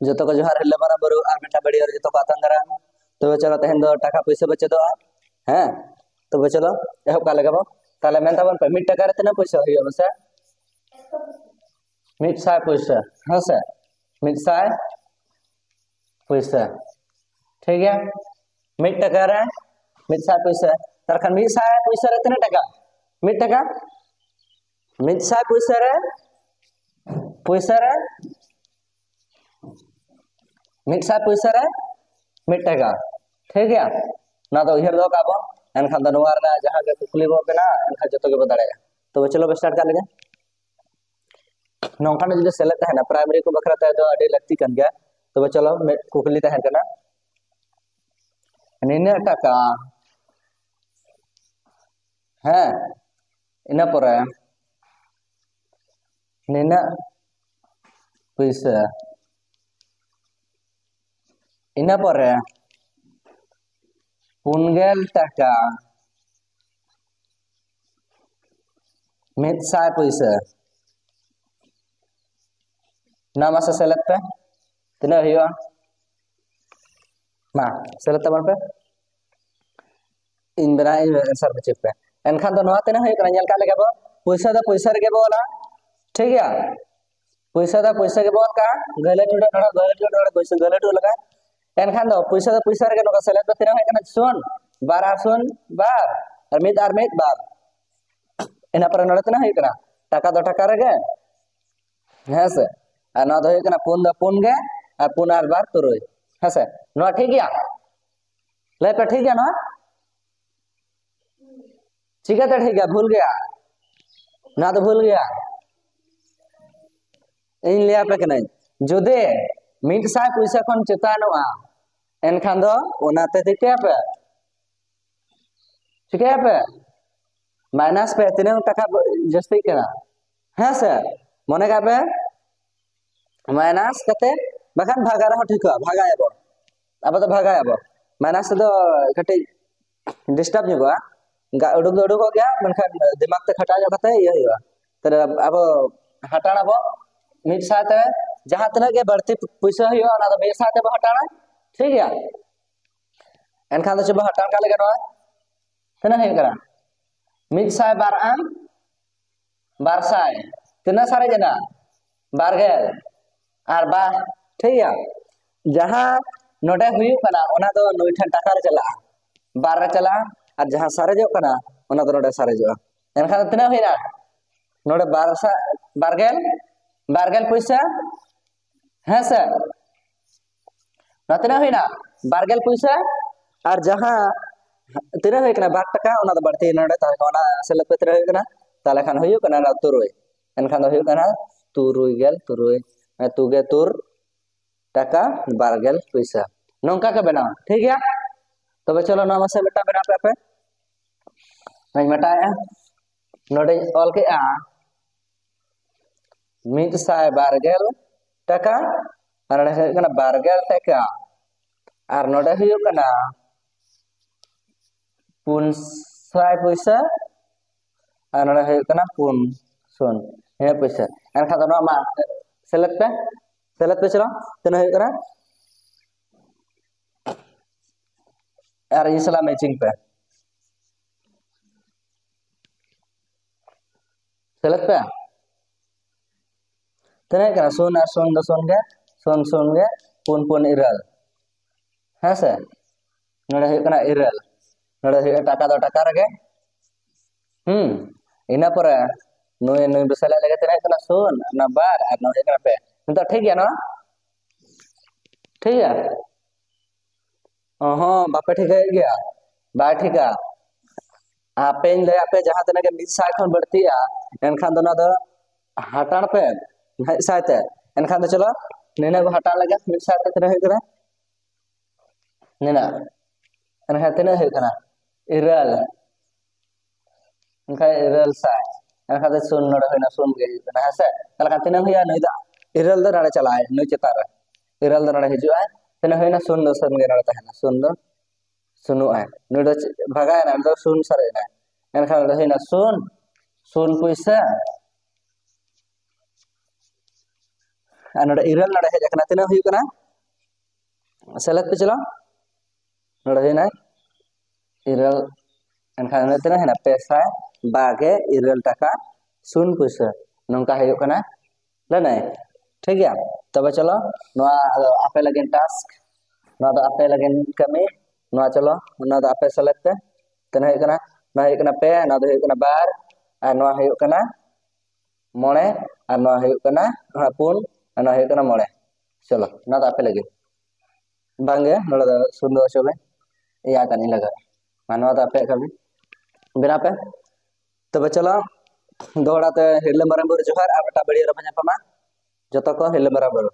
जो तो को जोहार हेले मारा बरु और मेटा बड़ी और जो तो को आतंग करा तो चलो तहन दो टाका पैसा बचे दो हैं तो चलो एहब का लगा ताले मेन ताबन पे मिट टाका रे तना पैसा होयो बसे मिट साय पैसा हां से मिट साय पैसा ठीक है मिट टाका रे मिट साय पैसा तार खान मिट साय पैसा रे तना टाका मिट टाका मिट साय पैसा रे मिट साय पैसा रे मिट टाका ठीक है ना तो उहर दो काबो एनखान दो नोवार ना जहां के कुली बो पेना एनखान जतो के बदाड़े तो चलो स्टार्ट कर लेगे नौखान जो सेलेक्ट है ना प्राइमरी को बखरा दो अडी लगती कन गया तो चलो कुकली तहन कना निने टाका है इना परे निना पैसा इना परे पुनगेल टाका मिट साय पैसा ना मासे सेलेक्ट पे तना हियो मा सेलेक्ट तबन पे इन बना आंसर पे चेक पे एनखान तो नोआ तना है कना नेल का लगे बो पैसा रे बोला ठीक है पैसा के बोल का गले टोड़ा पैसा गले टोड़ा लगा एनखान दो पैसा रे नोका सेलेक्ट पे तना है कना सुन बार सुन बार और मिट बार इना पर नोड़े तना है कना टाका दो टाका रे गे है से और ना दो है कना पुन गे और पुन आर बार तुरुई है से नोआ ठीक गया ले पे ठीक है ना ठीक है तो ठीक है भूल गया ना तो भूल गया इन लिया पे कना जुदे मिट साय पैसा कोन चेतानोआ एनखान दो ओनाते ठीक पे माइनस पे तीन टाका जस्ती कना है से मने का पे माइनस कते बखान भागा रहो ठीक है भागायबो अब तो भागायबो माइनस तो कटे डिस्टर्ब निगो उडुक हो गया मनखान दिमाग ते खटा जो कते ये हुआ तर अब हटाना बो मिट साथ जहां तना के बढ़ती पैसा हुआ ना तो बे साथ हटाना ठीक है एनखान तो चबो हटान का लगे न तना है करा मिट साय बार आम बार साय तना सारे जना बार गेल और बा ठीक है जहां नोडे हुई कना ओना तो नोई ठन टाका रे चला बार रे चला और जहां सारे जो कना ओना तो नोडे सारे जो एनखान तना होइना नोडे बारगेल पैसा है से नतना होइना बारगेल पैसा और जहां तना होय कना बार टाका ओना तो बढ़ती नोडे ता ओना सेलेक्ट पे तना होय कना ताले खान होय कना ना तुरुई एनखान होय कना तुरुई गेल तुरुई तुगे तुर टाका बारगेल पैसा नौका का बना ठीक है तो चलो नाम से बेटा बना पे नहीं मटाया नोडे ऑल के आ मिट साय बारगेल टाका और नोडे कना बारगेल टाका और नोडे हुयो कना पुन साय पैसा और नोडे हुयो कना पुन सुन हे पैसा एनखा तो मा सेलेक्ट पे चलो तना हुयो कना और इसला मैचिंग पे सेलेक्ट पे तना कना सुन और सुन दो सुन गे पुन इरल है से नोडे हुयो कना इरल नोडे हुयो टाका दो टाका रे इना पर नोय बसला लगे तना कना सुन ना बार और नोय कना पे तो ठीक है ना ठीक है हाँ बापे ठीक है गया बा ठीक है आपे ले आपे जहां तना के मिट साय खन बढ़ती है एनखान दो ना दो हटान पे सायते एनखान तो चलो नेना को हटान लगे मिट साय तना है करा नेना एनखान तना है करा इरल एनखान इरल साय एनखान तो सुन नोड होना सुन गे ना है से तला खान तना होया नई दा इरल दो नाड़े चलाए नई चेता रे इरल दो नाड़े हिजुआ तना होना सुन दो गे नाड़े तहना सुन दो सुनु है नई दो भागाय ना दो सुन सरे ना एनखान दो होना सुन पैसा नोडे इरल नोडे हेज कना तिना हुई कना सेलेक्ट पे चलो नोडे हेना इरल एनखान नोडे तिना हेना पेसा बागे इरल टाका सुन पुइसा नोंका हुई कना लेने ठीक गया तब चलो नोआ आपे लगे टास्क नोआ दो आपे लगे कमी नोआ चलो नोआ दो आपे सेलेक्ट पे तना हुई कना नोआ हुई कना पे नोआ दो हुई कना बार आ नोआ हुई कना मोड़े आ नोआ हुई कना पुन आ नोआ हुई कना मोड़े चलो नोआ दो आपे लगे बांगे नोआ दो सुंदर चोबे या कनी लगा नोआ दो आपे कमी बिना पे तब चलो दोहराते हिरले मरम बुरु जोहार आ बटा बड़ी रमजा पमा जतो को हिरले मरम बुरु